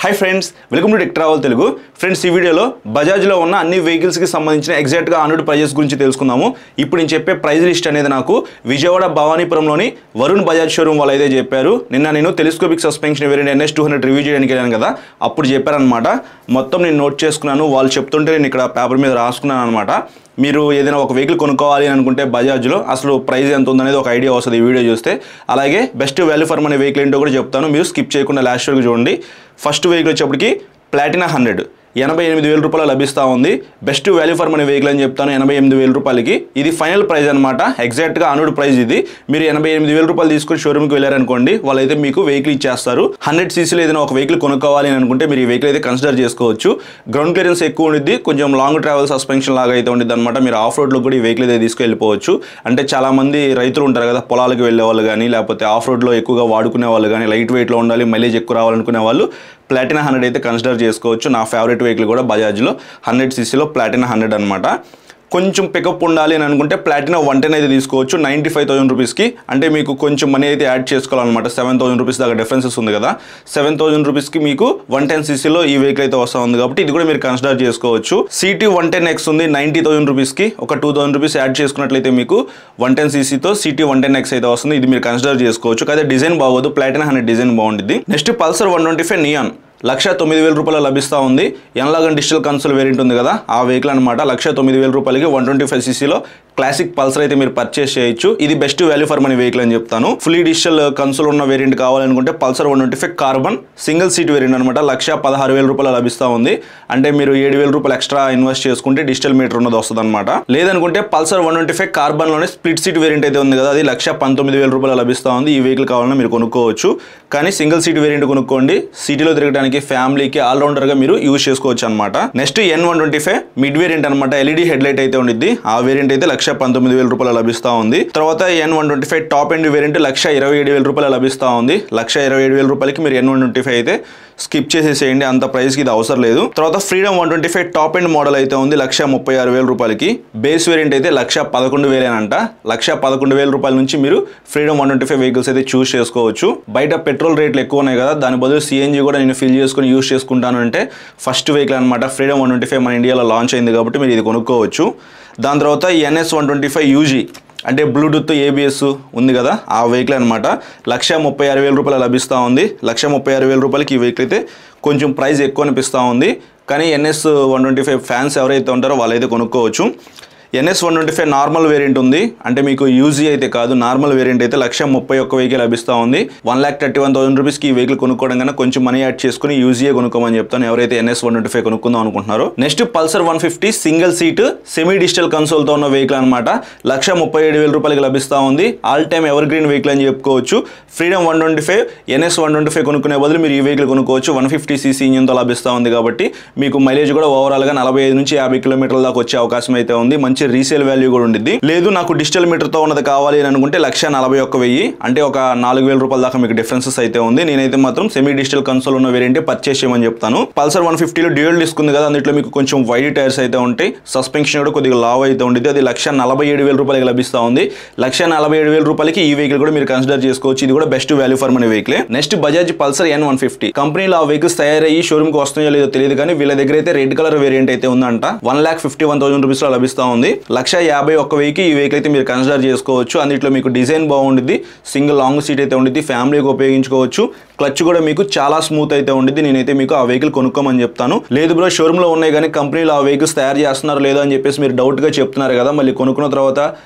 High friends welcome to tech travel Telugu friends ఈ వీడియోలో బజాజ్ లో ఉన్న అన్ని వెహికల్స్ కి సంబంధించిన ఎగ్జాక్ట్ గా ఆన్రోడ్ ప్రైజెస్ గురించి తెలుసుకుందాము। ఇప్పుడు నేను చెప్పే ప్రైస్ లిస్ట్ అనేది నాకు విజయవాడ భవానీపురంలోని వరుణ్ బజాజ్ షోరూమ్ వాళ్ళు అయితే చెప్పారు। నిన్న నేను telescopic suspension variant NS 200 review చేయడానికి వెళ్ళాను కదా, అప్పుడు చెప్పారన్నమాట। మొత్తం నేను నోట్ చేసుకున్నాను, వాళ్ళు చెప్తుంటే నేను ఇక్కడ పేపర్ మీద రాసుకున్నాను అన్నమాట। మీరు ఏదైనా ఒక వెహికల్ కొనుక్కోవాలి అనుకుంటే బజాజ్లో అసలు ప్రైస్ ఎంత ఉందనేది ఒక ఐడియా వస్తుంది ఈ వీడియో చూస్తే। అలాగే best value for money vehicle ఏంటో కూడా చెప్తాను, మీరు స్కిప్ చేయకుండా లాస్ట్ వరకు చూడండి। ఫస్ట్ వెహికల్ వచ్చేప్పటికి ప్లాటినా 100 88,000 రూపాయలు లభిస్తూ ఉంది। Best value for money vehicle అని చెప్తాను 88,000 రూపాయలకి। ఇది ఫైనల్ ప్రైస్ అనమాట, ఎగ్జాక్ట్గా ఆన్రోడ్ ప్రైస్ ఇది। మీరు 88,000 రూపాయలు తీసుకొని షోరూమ్కి వెళ్ళారనుకోండి, వాళ్ళైతే మీకు వెహికల్ ఇచ్చేస్తారు। 100 cc ఏదైనా ఒక వెహికల్ కొనుక్కోవాలి అని అనుకుంటే మీరు ఈ వెహికల్ అయితే కన్సిడర్ చేసుకోవచ్చు। గ్రౌండ్ క్లియరెన్స్ ఎక్కువ ఉంటుంది, కొంచెం లాంగ్ ట్రావెల్ సస్పెన్షన్ లాగా అయితే ఉంటుంది అనమాట। మీరు ఆఫ్ రోడ్లో కూడా ఈ వెహికల్ అయితే తీసుకెళ్ళిపోవచ్చు। అంటే చాలామంది రైతులు ఉంటారు కదా, పొలాలకు వెళ్ళే వాళ్ళు కానీ లేకపోతే ఆఫ్ రోడ్లో ఎక్కువగా వాడుకునే వాళ్ళు కానీ, లైట్ వెయిట్లో ఉండాలి, మైలేజ్ ఎక్కువ రావాలనుకునే వాళ్ళు ప్లాటినా 100 అయితే కన్సిడర్ చేసుకోవచ్చు। నా ఫేవరెట్ వెహికల్ కూడా బజాజ్లో 100 cc ప్లాటినా 100 అనమాట। కొంచెం పికప్ ఉండాలి అని అనుకుంటే ప్లాటినా 110 అయితే తీసుకోవచ్చు 95,000 రూపీస్కి। అంటే మీకు కొంచెం మనీ అయితే యాడ్ చేసుకోవాలన్నమాట, 7,000 రూపీస్ దాకా డిఫరెన్సెస్ ఉంది కదా। 7,000 రూపీస్కి మీకు 110 cc ఈ వెహికల్ అయితే వస్తూ ఉంది కాబట్టి ఇది కూడా మీరు కన్సిడర్ చేసుకోవచ్చు। CT 110X ఉంది 90,000 రూపీస్కి, ఒక 2,000 రూపీస్ యాడ్ చేసుకున్నట్లయితే మీకు 110 cc CT 110X అయితే వస్తుంది, ఇది మీరు కన్సిడర్ చేసుకోవచ్చు। కానీ డిజైన్ బాగోదు, ప్లాటినా 100 డిజైన్ బాగుంటుంది। నెక్స్ట్ పల్సర్ 125 నియాన్ 1,09,000 రూపాయలు లభిస్తూ ఉంది। ఎన్లాగన్ డిజిటల్ కన్సోల్ వేరియంట్ ఉంది కదా, ఆ వెహికల్ అనమాట। 1,09,000 రూపాయలకి 125 cc క్లాసిక్ పల్సర్ అయితే మీరు పర్చేస్ చేయొచ్చు। ఇది best value for money vehicle అని చెప్తాను। ఫుల్లీ డిజిటల్ కన్సోల్ ఉన్న వేరియంట్ కావాలనుకుంటే Pulsar 125 carbon single seat variant అనమాట, 1,16,000 రూపాయలు లభిస్తూ ఉంది। అంటే మీరు 7,000 రూపాయలు ఎక్స్ట్రా ఇన్వెస్ట్ చేసుకుంటే డిజిటల్ మీటర్ ఉన్నది వస్తుంది అనమాట। లేదనుకుంటే పల్సర్ 125 కార్బన్లోనే స్ప్లిట్ సీట్ వేరియంట్ అయితే ఉంది కదా, అది 1,19,000 రూపాయలు లభిస్తూ ఉంది। ఈ వెహికల్ కావాలన్నా మీరు కొనుక్కోవచ్చు, కానీ సింగిల్ సీట్ వేరియంట్ కొనుక్కోండి, సిటీలో తిరగడానికి ఫ్యామిలీకి ఆల్రౌండర్గా మీరు యూజ్ చేసుకోవచ్చు అనమాట। నెక్స్ట్ N125 మిడ్ వేరియంట్ అనమాట, LED హెడ్ లైట్ అయితే ఉండిద్ది, ఆ వేరియంట్ అయితే 1,19,000 రూపాయలు లభిస్తూ ఉంది। తర్వాత N125 టాప్ ఎండ్ వేరియంట్ 1,27,000 రూపాయలు లభిస్తూ ఉంది। 1,27,000 రూపాయలకి మీరు N125 అయితే స్కిప్ చేసేసేయండి, అంత ప్రైస్కి ఇది అవసరం లేదు। తర్వాత ఫ్రీడమ్ 125 టాప్ ఎండ్ మోడల్ అయితే ఉంది 1,36,000 రూపాయలకి, బేస్ వేరియంట్ అయితే 1,11,000 అంట। 1,11,000 రూపాయల నుంచి మీరు ఫ్రీడమ్ 125 వెహికల్స్ అయితే చూస్ చేసుకోవచ్చు। బయట పెట్రోల్ రేట్లు ఎక్కువ ఉన్నాయి కదా, దాని బదులు CNG కూడా నేను ఫిల్ చేసుకుని యూజ్ చేసుకుంటాను అంటే ఫస్ట్ వెహికల్ అనమాట ఫ్రీడమ్ 125 మన ఇండియాలో లాంచ్ అయింది కాబట్టి మీరు ఇది కొనుక్కోవచ్చు। దాని తర్వాత NS 125 UG అంటే బ్లూటూత్ ABS ఉంది కదా, ఆ వెహికల్ అనమాట 1,36,000 రూపాయలు లభిస్తూ ఉంది। 1,36,000 రూపాయలకి ఈ వెహికల్ అయితే కొంచెం ప్రైస్ ఎక్కువ అనిపిస్తూ ఉంది, కానీ NS 125 ఫ్యాన్స్ ఎవరైతే ఉంటారో వాళ్ళైతే కొనుక్కోవచ్చు। NS 125 నార్మల్ వేరియంట్ ఉంది, అంటే మీకు UG అయితే కాదు, నార్మల్ వేరియంట్ అయితే 1,31,000 వెహికల్ లభిస్తూ ఉంది। 1,31,000 రూపీస్కి ఈ వెహికల్ కొనుక్కోవడం కన్నా కొంచెం మనీ యాడ్ చేసుకుని UGఏ కొనుక్కోమని చెప్తాను ఎవరైతే NS 125 కొనుక్కుందాం అనుకుంటున్నారో। Next Pulsar 150 single seat semi digital కన్సోల్తో ఉన్న వెహికల్ అనమాట, 1,37,000 రూపాయలకి లభిస్తూ ఉంది। All time evergreen vehicle అని చెప్పుకోవచ్చు। ఫ్రీడమ్ 125 NS 125 కొనుక్కునే బదులు మీరు ఈ వెహికల్ కొనుక్కోవచ్చు, 150 cc ఇంజిన్తో లభిస్తూ ఉంది కాబట్టి మీకు మైలేజ్ కూడా ఓవరాల్గా 45 నుంచి 50 కిలోమీటర్ల దాకా వచ్చే అవకాశం అయితే ఉంది, మంచి రీసేల్ వాల్యూ కూడా ఉండిద్ది। లేదు నాకు డిజిటల్ మీటర్తో ఉన్నది కావాలి అని అనుకుంటే 1,41,000, అంటే ఒక 4,000 రూపాయల దాకా మీకు డిఫరెన్సెస్ అయితే ఉంది। నేనైతే మాత్రం సెమీ డిజిటల్ కన్సోల్ ఉన్న వేరియంట్ పర్చేస్ చేయమని చెప్తాను। పల్సర్ 150లో డ్యూయల్ డిస్క్ ఉంది కదా, అందులో మీకు కొంచెం వైడ్ టైర్స్ అయితే ఉంటాయి, సస్పెన్షన్ కూడా కొద్దిగా లావ్ అయితే ఉంటుంది, అది 1,47,000 రూపాయలకి లభిస్తూ ఉంది। 1,47,000 రూపాయలకి ఈ వెహికల్ కూడా మీరు కన్సిడర్ చేసుకోవచ్చు, ఇది కూడా best value for money vehicle. Next Bajaj Pulsar N150 కంపెనీలో ఆ వెహికల్స్ తయారయ్యి షోరూమ్కి వస్తున్నాయో లేదో తెలియదు, కానీ వీళ్ళ దగ్గర అయితే రెడ్ కలర్ వేరియంట్ అయితే ఉందంట, 1,51,000 రూపీస్లో లభిస్తూ ఉంది। 1,51,000కి ఈ వెహికల్ అయితే మీరు కన్సిడర్ చేసుకోవచ్చు। అందులో మీకు డిజైన్ బాగుంటుంది, సింగిల్ లాంగ్ సీట్ అయితే ఉంటుంది, ఫ్యామిలీకి ఉపయోగించుకోవచ్చు, క్లచ్ కూడా మీకు చాలా స్మూత్ అయితే ఉంటుంది। నేనైతే మీకు ఆ వెహికల్ కొనుక్కోమని చెప్తాను। లేదు బ్రో షోరూమ్లో ఉన్నాయి కానీ కంపెనీలో ఆ వెహికల్స్ తయారు చేస్తున్నారు లేదో అని చెప్పేసి మీరు డౌట్గా చెప్తున్నారు కదా, మళ్ళీ కొనుక్కున్న తర్వాత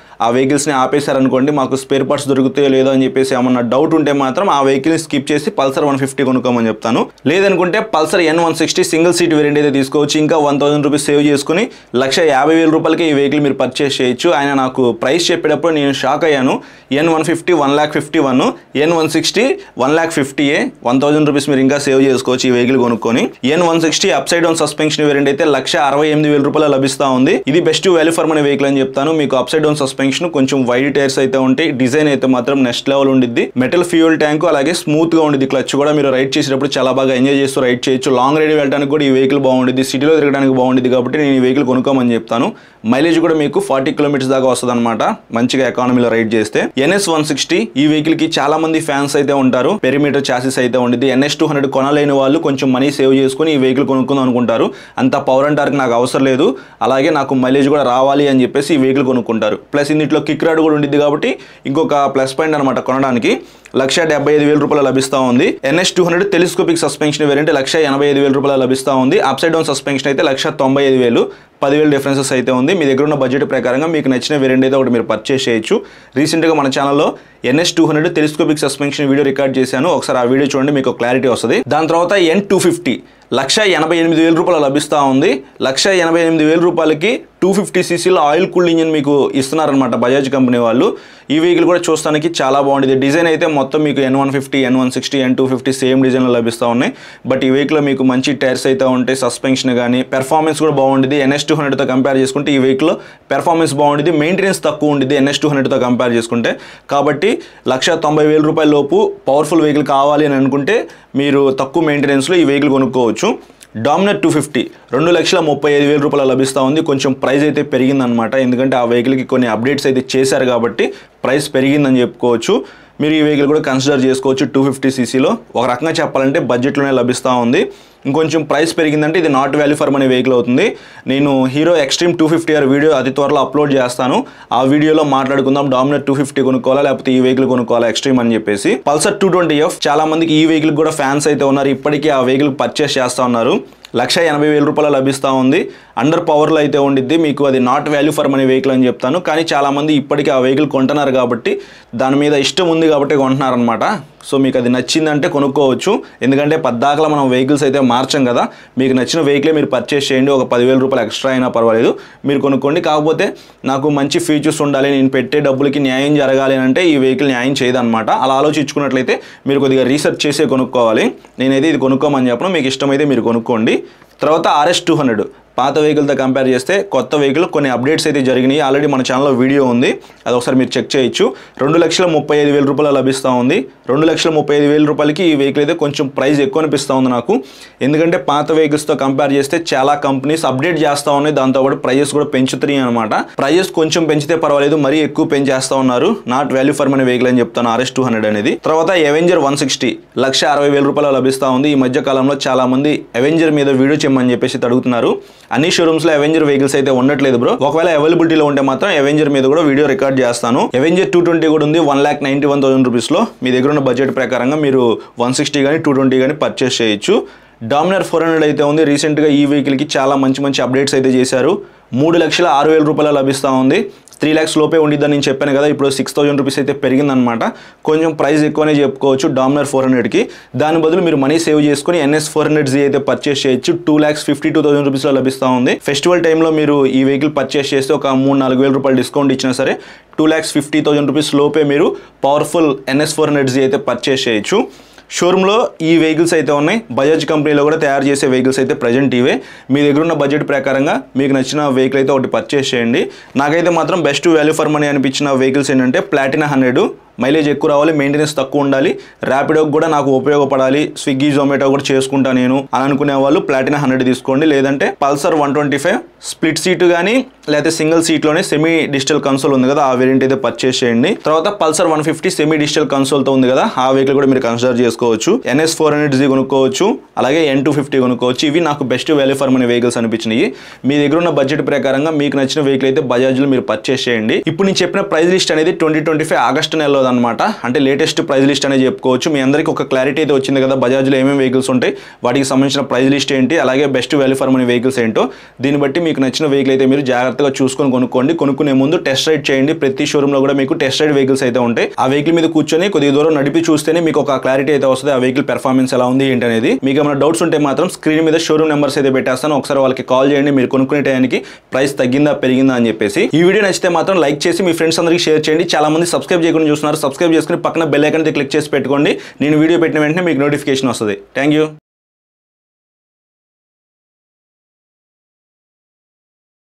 ఆ వెహికల్స్ని ఆపేశారనుకోండి, మాకు స్పేర్ పార్ట్స్ దొరుకుతాయో లేదో అని చెప్పేసి ఏమన్నా డౌట్ ఉంటే మాత్రం ఆ వెహికల్ని స్కిప్ చేసి పల్సర్ 150 కొనుక్కోమని చెప్తాను। లేదనుకుంటే Pulsar N160 single seat variant అయితే తీసుకోవచ్చు, ఇంకా 1,000 రూపీస్ సేవ్ చేసుకుని 1,50,000 రూపాయలకి ఈ వెహికల్ మీరు పర్చేస్ చేయొచ్చు। ఆయన నాకు ప్రైస్ చెప్పేటప్పుడు నేను షాక్ అయ్యాను, N150 1,51,000, N160 1,50,000, 1,000 రూపీస్ మీరు ఇంకా సేవ్ చేసుకోవచ్చు ఈ వెహికల్ కొనుక్కొని। N160 up side down suspension variant అయితే 1,68,000 రూపాయలు లభిస్తూ ఉంది, ఇది best value for money vehicle అని చెప్తాను। మీకు అప్ సైడ్ డౌన్ సస్పెన్షన్ కొంచెం వైడ్ టైర్స్ అయితే ఉంటాయి, డిజైన్ అయితే మాత్రం నెక్స్ట్ లెవెల్ ఉండిద్ది, మెటల్ ఫ్యూయల్ ట్యాంక్ అలాగే స్మూత్ గా ఉండిద్ది, క్లచ్ కూడా మీరు రైడ్ చేసేటప్పుడు చాలా బాగా ఎంజాయ్ చేస్తూ రైడ్ చేయొచ్చు। లాంగ్ రైడ్ వెళ్ళడానికి కూడా ఈ వెహికల్ బాగుండిద్ది, సిటీలో తిరగడానికి బాగుండిద్ది కాబట్టి నేను ఈ వెహికల్ కొనుక్కోమని చెప్తాను। మైలేజ్ మైలేజ్ కూడా మీకు 40 కిలోమీటర్స్ దాకా వస్తుంది అనమాట, మంచిగా ఎకానమీలో రైడ్ చేస్తే. NS160 ఈ వెహికల్ కి చాలా మంది ఫ్యాన్స్ అయితే ఉంటారు. పెరిమీటర్ చాసిస్ అయితే ఉండిద్ది. NS200 కొనలేని వాళ్ళు కొంచెం మనీ సేవ్ చేసుకుని ఈ వెహికల్ కొనుక్కుందాం అనుకుంటారు. అంత పవర్ అండ్ టార్క్ నాకు అవసరం లేదు, అలాగే నాకు మైలేజ్ కూడా రావాలి అని చెప్పేసి ఈ వెహికల్ కొనుక్కుంటారు. ప్లస్ ఇందులో కిక్ రాడ్ కూడా ఉండిద్ది కాబట్టి ఇంకొక ప్లస్ పాయింట్ అనమాట కొనడానికి. 1,75,000 రూపాయలు లభిస్తూ ఉంది. NS200 టెలిస్కోపిక్ సస్పెన్షన్ వేరియంట్ 1,85,000 రూపాయలు లభిస్తూ ఉంది. అప్సైడ్ డౌన్ సస్పెన్షన్ అయితే 1,95,000, 10,000 డిఫరెన్సెస్ అయితే ఉంది. మీ దగ్గర ఉన్న బడ్జెట్ ప్రకారంగా మీకు నచ్చిన వేరియంట్ అయితే ఒకటి మీరు పర్చేస్ చేయొచ్చు. రీసెంట్గా మన ఛానల్లో NS200 telescopic suspension video record చేశాను, ఒకసారి ఆ వీడియో చూడండి, మీకు క్లారిటీ వస్తుంది. దాని తర్వాత N250 1,88,000 రూపాయలు లభిస్తూ ఉంది. 1,88,000 రూపాయలకి 250cc ఆయిల్ కూల్డ్ ఇంజిన్ మీకు ఇస్తున్నారనమాట బజాజ్ కంపెనీ వాళ్ళు. ఈ వెహికల్ కూడా చూస్తానికి చాలా బాగుంటుంది. డిజైన్ అయితే మొత్తం మీకు N150, N160, N250 సేమ్ డిజైన్లో లభిస్తూ ఉన్నాయి. బట్ ఈ వెహికల్లో మీకు మంచి టైర్స్ అయితే ఉంటాయి, సస్పెన్షన్ కానీ పెర్ఫార్మెన్స్ కూడా బాగుంటుంది. NS200తో కంపేర్ చేసుకుంటే ఈ వెహికల్లో పెర్ఫార్మెన్స్ బాగుంటుంది, మెయింటెనెన్స్ తక్కువ ఉంటుంది NS200తో కంపేర్ చేసుకుంటే. కాబట్టి 1,90,000 రూపాయల లోపు పవర్ఫుల్ వెహికల్ కావాలి అని అనుకుంటే మీరు తక్కువ మెయింటెనెన్స్లో ఈ వెహికల్ కొనుక్కోవచ్చు. డామినర్ 250 2,35,000 రూపాయలు లభిస్తూ ఉంది. కొంచెం ప్రైస్ అయితే పెరిగిందనమాట, ఎందుకంటే ఆ వెహికల్కి కొన్ని అప్డేట్స్ అయితే చేశారు కాబట్టి ప్రైస్ పెరిగిందని చెప్పుకోవచ్చు. మీరు ఈ వెహికల్ కూడా కన్సిడర్ చేసుకోవచ్చు. 250cc ఒక రకంగా చెప్పాలంటే బడ్జెట్లోనే లభిస్తూ ఉంది. ఇంకొంచెం ప్రైస్ పెరిగిందంటే ఇది not value for money vehicle అవుతుంది. నేను హీరో ఎక్స్ట్రీమ్ 250R వీడియో అతి త్వరలో అప్లోడ్ చేస్తాను. ఆ వీడియోలో మాట్లాడుకుందాం డామినర్ 250 కొనుక్కోవాలా లేకపోతే ఈ వెహికల్ కొనుక్కోవాలా ఎక్స్ట్రీమ్ అని చెప్పేసి. పల్సర్ 220F చాలా మందికి ఈ వెహికల్ కూడా ఫ్యాన్స్ అయితే ఉన్నారు, ఇప్పటికీ ఆ వెహికల్ పర్చేస్ చేస్తూ ఉన్నారు. 1,80,000 రూపాయలు లభిస్తూ ఉంది. అండర్ పవర్లో అయితే ఉండిద్ది, మీకు అది not value for money vehicle అని చెప్తాను. కానీ చాలామంది ఇప్పటికీ ఆ వెహికల్ కొంటున్నారు కాబట్టి, దాని మీద ఇష్టం ఉంది కాబట్టి కొంటున్నారనమాట. సో మీకు అది నచ్చిందంటే కొనుక్కోవచ్చు, ఎందుకంటే పద్దాకలా మనం వెహికల్స్ అయితే మార్చం కదా. మీకు నచ్చిన వెహికలే మీరు పర్చేస్ చేయండి, ఒక 10,000 రూపాయలు ఎక్స్ట్రా అయినా పర్వాలేదు మీరు కొనుక్కోండి. కాకపోతే నాకు మంచి ఫీచర్స్ ఉండాలి, నేను పెట్టే డబ్బులకి న్యాయం జరగాలి అంటే ఈ వెహికల్ న్యాయం చేయదన్నమాట. అలా ఆలోచించుకున్నట్లయితే మీరు కొద్దిగా రీసెర్చ్ చేసే కొనుక్కోవాలి. నేనైతే ఇది కొనుక్కోమని చెప్పను, మీకు ఇష్టమైతే మీరు కొనుక్కోండి. తర్వాత RS200 పాత వెహికల్తో కంపేర్ చేస్తే కొత్త వెహికల్ కొన్ని అప్డేట్స్ అయితే జరిగినాయి. ఆల్రెడీ మన ఛానల్లో వీడియో ఉంది, అది ఒకసారి మీరు చెక్ చేయొచ్చు. 2,35,000 రూపాయలు లభిస్తూ ఉంది. 2,35,000 రూపాయలకి ఈ వెహికల్ అయితే కొంచెం ప్రైస్ ఎక్కువ అనిపిస్తూ ఉంది నాకు, ఎందుకంటే పాత వెహికల్స్తో కంపేర్ చేస్తే చాలా కంపెనీస్ అప్డేట్ చేస్తూ ఉన్నాయి, దాంతోపాటు ప్రైజెస్ కూడా పెంచుతున్నాయి అనమాట. ప్రైజెస్ కొంచెం పెంచితే పర్వాలేదు, మరీ ఎక్కువ పెంచేస్తూ ఉన్నారు. Not value for money vehicle అని చెప్తాను RS200 అనేది. తర్వాత Avenger 160 1,60,000 రూపాయలు లభిస్తూ ఉంది. ఈ మధ్య కాలంలో చాలా మంది అవెంజర్ మీద వీడియో చేయమని చెప్పేసి అడుగుతున్నారు. అన్ని షోరూమ్స్లో అవెంజర్ వెహికల్స్ అయితే ఉండట్లేదు బ్రో. ఒకవేళ అవైలబిలిటీలో ఉంటే మాత్రం అవెంజర్ మీద కూడా వీడియో రికార్డ్ చేస్తాను. అవెంజర్ 220 కూడా ఉంది 1,91,000 రూపీస్లో. మీ దగ్గర ఉన్న బడ్జెట్ ప్రకారంగా మీరు 160 కానీ 220 కానీ పర్చేస్ చేయొచ్చు. డామినర్ 400 అయితే ఉంది. రీసెంట్గా ఈ వెహికల్కి చాలా మంచి అప్డేట్స్ అయితే చేశారు. 3,06,000 రూపాయలు లభిస్తూ ఉంది. 3 lakhs లోపే ఉండిద్దని నేను చెప్పాను కదా, ఇప్పుడు 6,000 రూపీస్ అయితే పెరిగిందనమాట. కొంచెం ప్రైస్ ఎక్కువనే చెప్పుకోవచ్చు డామినర్ 400కి. దాని బదులు మీరు మనీ సేవ్ చేసుకుని NS400Z అయితే పర్చేస్ చేయొచ్చు. 2,52,000 రూపీస్లో లభిస్తూ ఉంది. ఫెస్టివల్ టైంలో మీరు ఈ వెహికల్ పర్చేస్ చేస్తే ఒక 3,000-4,000 రూపాయలు డిస్కౌంట్ ఇచ్చినా సరే 2,50,000 రూపీస్ లోపే మీరు పవర్ఫుల్ NS400Z అయితే పర్చేస్ చేయొచ్చు. షోరూంలో ఈ వెహికల్స్ అయితే ఉన్నాయి. బజాజ్ కంపెనీలో కూడా తయారు చేసే వెహికల్స్ అయితే ప్రజెంట్ ఇవే. మీ దగ్గర ఉన్న బడ్జెట్ ప్రకారంగా మీకు నచ్చిన వెహికల్ అయితే ఒకటి పర్చేస్ చేయండి. నాకైతే మాత్రం బెస్ట్ వాల్యూ ఫర్ మనీ అనిపించిన వెహికల్స్ ఏంటంటే ప్లాటినా 100, మైలేజ్ ఎక్కువ రావాలి, మెయింటెనెన్స్ తక్కువ ఉండాలి, ర్యాపిడోకి కూడా నాకు ఉపయోగపడాలి, స్విగ్గీ జొమాటో కూడా చేసుకుంటా నేను అని అనుకునే వాళ్ళు ప్లాటినా 100 తీసుకోండి. లేదంటే పల్సర్ 125 స్ప్లిట్ సీట్ కానీ లేకపోతే సింగిల్ సీట్లోనే సెమీ డిజిటల్ కన్సోల్ ఉంది కదా, ఆ వేరియంట్ అయితే పర్చేస్ చేయండి. తర్వాత పల్సర్ 150 సెమీ డిజిటల్ కన్సోల్తో ఉంది కదా, ఆ వెహికల్ కూడా మీరు కన్సిడర్ చేసుకోవచ్చు. NS400Z కొనుక్కోవచ్చు, అలాగే N250 కొనుక్కోవచ్చు. ఇవి నాకు best value for money vehicles అనిపించినాయి. మీ దగ్గర ఉన్న బడ్జెట్ ప్రకారంగా మీకు నచ్చిన వెహికల్ అయితే బజాజ్లో మీరు పర్చేస్ చేయండి. ఇప్పుడు నేను చెప్పిన ప్రైస్ లిస్ట్ అనేది 2025 ఆగస్టు నెలలో అనమాట, అంటే లేటెస్ట్ ప్రైస్ లిస్ట్ అనేది చెప్పుకోవచ్చు. మీ అందరికీ ఒక క్లారిటీ అయితే వచ్చింది కదా, బజాజ్లో ఏమేమి వెహికల్స్ ఉంటాయి, వాటికి సంబంధించిన ప్రైస్ లిస్ట్ ఏంటి, అలాగే best value for money vehicles ఏంటో. దీన్ని బట్టి మీకు నచ్చిన వెహికల్ అయితే మీరు జాగ్రత్తగా చూసుకొని కొనుక్కోండి. కొనుక్కునే ముందు టెస్ట్ రైడ్ చేయండి. ప్రతి షోరూంలో కూడా మీకు టెస్ట్ రైడ్ వెహికల్స్ అయితే ఉంటాయి. ఆ వెహికల్ మీద కూర్చొని కొద్దిగా దూరం నడిపి చూస్తేనే మీకు ఒక క్లారిటీ అయితే వస్తుంది, ఆ వెహికల్ పెర్ఫార్మెన్స్ ఎలా ఉంది ఏంటి అనేది. మీకు ఏమైనా డౌట్స్ ఉంటే మాత్రం స్క్రీన్ మీద షోరూమ్ నెంబర్స్ అయితే పెట్టేస్తాను, ఒకసారి వాళ్ళకి కాల్ చేయండి. మీరు కొనుక్కునే టైంకి ప్రైస్ తగ్గిందా పెరిగిందా అని చెప్పేసి. ఈ వీడియో నచ్చితే మాత్రం లైక్ చేసి మీ ఫ్రెండ్స్ అందరికీ షేర్ చేయండి. చాలా మంది సబ్స్క్రైబ్ చేయకుండా చూస్తున్నారు, సబ్స్క్రైబ్ చేసుకుని పక్కన బెల్ ఐకాన్ క్లిక్ చేసి పెట్టుకోండి. నేను వీడియో పెట్టిన వెంటనే మీకు నోటిఫికేషన్ వస్తుంది. Thank you.